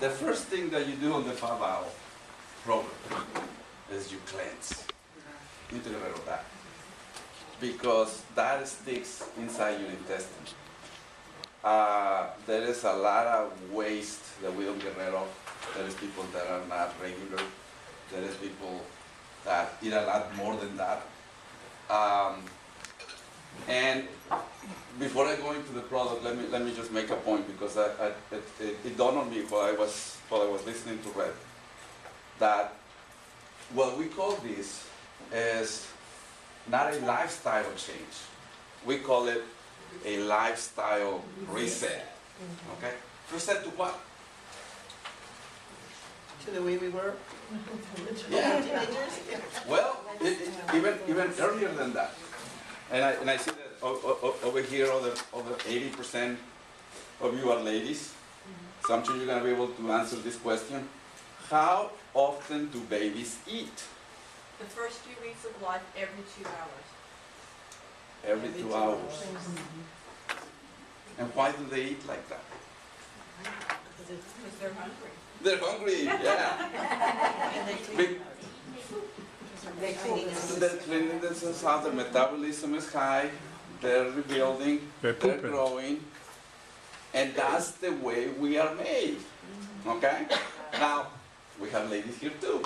the first thing that you do on the FAVAO program is you cleanse. You need to get rid of that. Because that sticks inside your intestine. There is a lot of waste that we don't get rid of. There is people that are not regular. There is people that eat a lot more than that. And before I go into the product, let me just make a point, because it dawned on me while I was listening to Red, that what we call this is not a lifestyle change. We call it a lifestyle reset. Okay? Reset to what? To the way we were. Yeah. Teenagers. Well, even earlier than that. And I see that over here, over 80% of you are ladies. So I'm sure you're going to be able to answer this question. How often do babies eat? The first few weeks of life, every 2 hours. Every 2 hours. And why do they eat like that? Because they're hungry. They're hungry, yeah. And they Be- They're cleaning themselves. They're cleaning themselves out, their metabolism is high, they're rebuilding, They're they're pooping. growing, and that's the way we are made, okay? Now, we have ladies here too.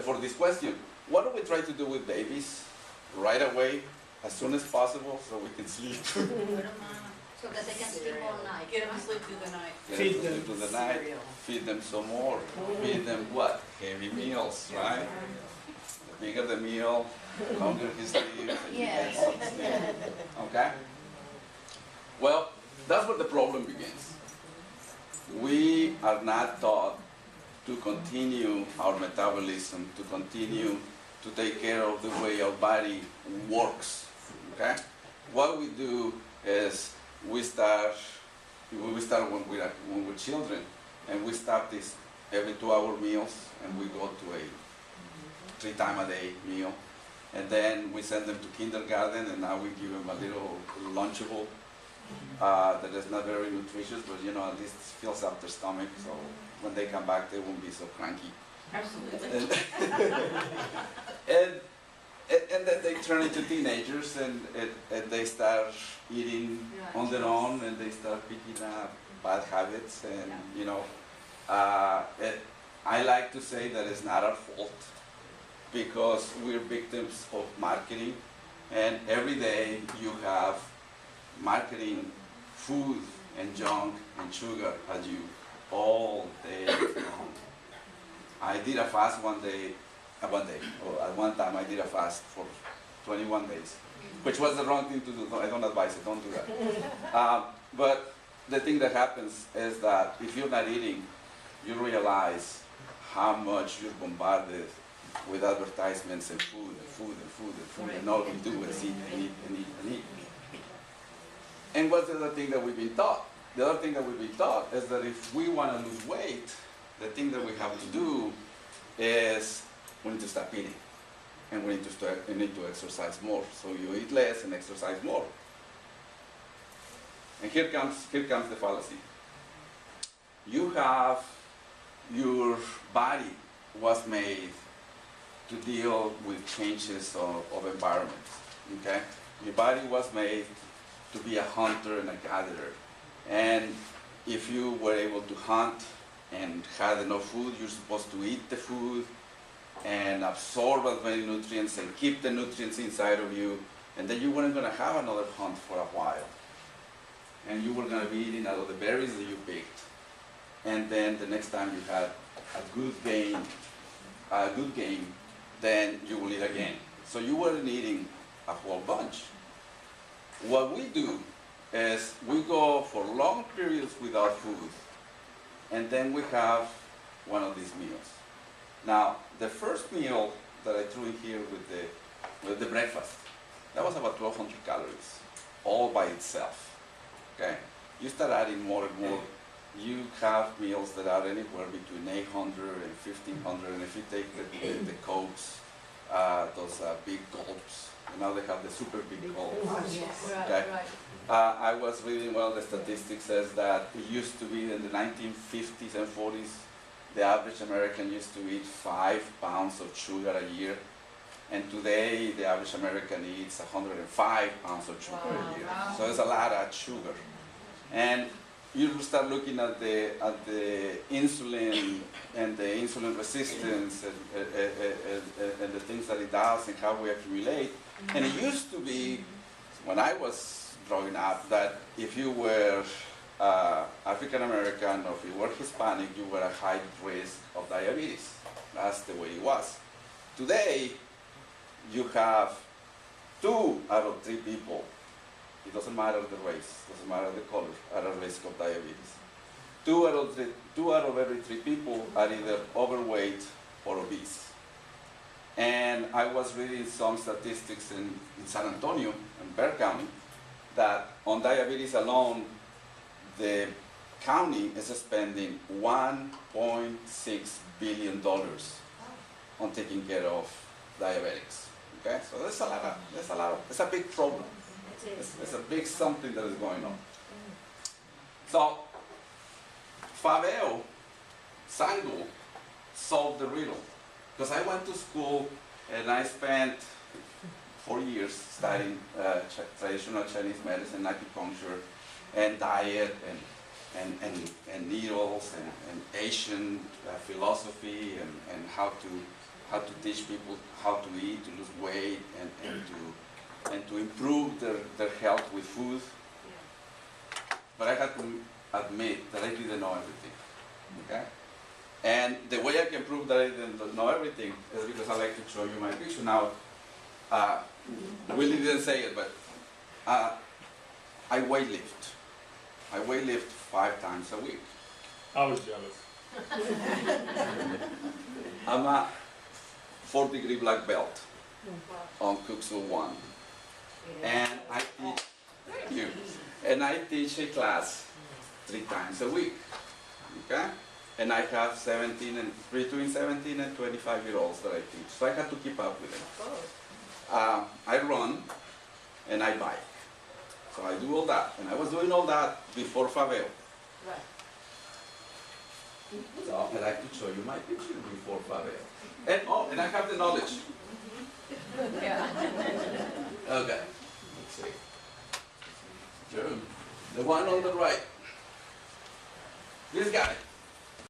For this question, what do we try to do with babies right away, as soon as possible, so we can sleep? So that they can sleep all night. Get them to sleep through the night. Feed them. Through the night, feed them some more, feed them what? Heavy meals, right? The bigger the meal, the longer he sleeps, and you get some sleep. Okay? Well, that's where the problem begins. We are not taught to continue our metabolism, to continue to take care of the way our body works. Okay? What we do is we start when we're children, and we start this every 2-hour meals, and we go to a 3-time-a-day meal, and then we send them to kindergarten, and now we give them a little lunchable that is not very nutritious, but at least fills up their stomach, so when they come back they won't be so cranky. Absolutely. And then they turn into teenagers, and they start eating on their own, and they start picking up bad habits, and I like to say that it's not our fault, because we're victims of marketing, and every day you have marketing food and junk and sugar at you all day long. I did a fast one time I did a fast for 21 days, which was the wrong thing to do. No, I don't advise it, don't do that. But the thing that happens is that if you're not eating, you realize how much you're bombarded with advertisements and food and food and food and food, and all we do is eat and eat and eat and eat. And what's the other thing that we've been taught? The other thing that we've been taught is that if we want to lose weight, the thing that we have to do is we need to stop eating, and we need to exercise more. So you eat less and exercise more. And here comes the fallacy. Your body was made to deal with changes of environment. Okay? Your body was made to be a hunter and a gatherer. And if you were able to hunt and had enough food, you're supposed to eat the food and absorb as many nutrients and keep the nutrients inside of you, and then you weren't going to have another hunt for a while. And you were going to be eating out of the berries that you picked. And then the next time you had a good game, then you will eat again. So you weren't eating a whole bunch. What we do is we go for long periods without food, and then we have one of these meals. Now, the first meal that I threw in here with the breakfast, that was about 1,200 calories, all by itself. Okay? You start adding more and more, you have meals that are anywhere between 800 and 1,500, and if you take the Cokes, those big gulps. And now they have the super big gulps. Right, Okay. right. I was reading, well, the statistics says that it used to be in the 1950s and 40s, the average American used to eat 5 pounds of sugar a year. And today, the average American eats 105 pounds of sugar a year. Wow. So it's a lot of sugar. And you start looking at the insulin and the insulin resistance and the things that it does and how we accumulate. And it used to be, when I was growing up, that if you were African American or if you were Hispanic, you were at high risk of diabetes. That's the way it was. Today, you have 2 out of 3 people, it doesn't matter the race, doesn't matter the color, are at risk of diabetes. 2 out of every 3 people are either overweight or obese. And I was reading some statistics in San Antonio, in Bexar County, that on diabetes alone, the county is spending $1.6 billion on taking care of diabetics. Okay, so there's a lot of, it's a big problem. It's a big something that is going on. So, FAVAO, Sango, solved the riddle. Because I went to school and I spent 4 years studying traditional Chinese medicine, acupuncture, and diet, and needles, and Asian philosophy, and how to teach people how to eat, to lose weight, and to improve their health with food. But I had to admit that I didn't know everything. Okay? And the way I can prove that I didn't know everything is because I like to show you my picture. Now, Willie didn't say it, but I weightlift. I weightlift 5 times a week. I was jealous. I'm a 4th-degree black belt on Cooksul 1. And I teach, thank you, and I teach a class 3 times a week, okay? And I have between 17 and 25-year-olds that I teach, so I have to keep up with them. I run and I bike, so I do all that, and I was doing all that before FAVAO. Right. So I like to show you my picture before FAVAO. And I have the knowledge. Yeah. Okay, let's see. Sure. The one on the right. This guy.